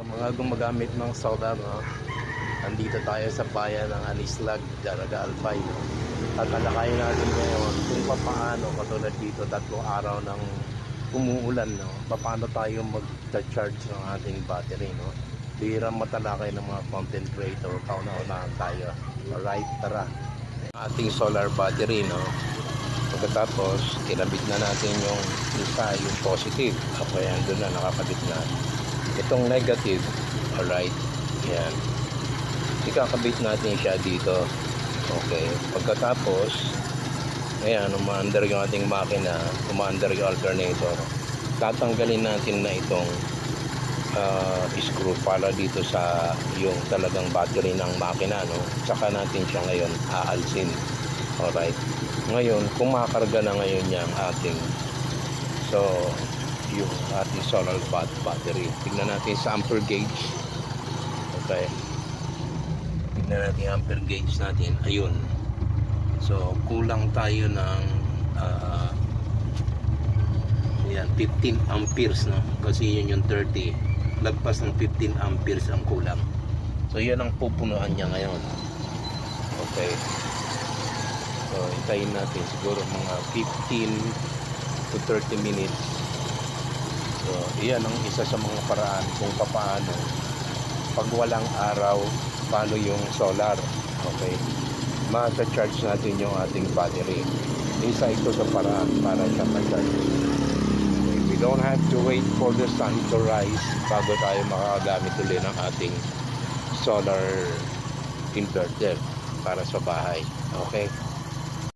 Sa mga gumagamit ng solar, no? Andito tayo sa bayan ng Anislag, Daraga Albay, no? Tatalakayin natin ngayon kung paano, katulad dito, 3 araw ng umuulan, no? Paano tayo mag-charge ng ating battery, no? Bihirang matalakay ng mga content creator, kauna-unahan tayo. Alright, tara. Ating solar battery, no? Pagkatapos, kinabit na natin yung isa, yung positive. Okay, andun na, nakakabit na. Itong negative, alright, yan. Ikakabit natin siya dito. Okay, pagkatapos, ayan, umaandar yung ating makina, umaandar yung alternator. Tatanggalin natin na itong screw para dito sa yung talagang battery ng makina, no? Saka natin siya ngayon aalsin. Alright. Ngayon, kung makakarga na ngayon yung ating yung ating solar battery. Tignan natin sa ampere gauge. Okay. Tignan natin yung ampere gauge natin. Ayun. So, kulang tayo ng yan, 15 amperes, no? Kasi yun yung 30. Lagpas ng 15 amperes ang kulang. So, yan ang pupunuan niya ngayon. Okay. So, hintayin natin siguro mga 15 to 30 minutes. So, iyan ang isa sa mga paraan kung paano pag walang araw, paano yung solar. Okay. Ma-charge natin yung ating battery. Isa ito sa paraan para siya ma-charge. We don't have to wait for the sun to rise bago tayo makagamit ulit ng ating solar inverter para sa bahay. Okay.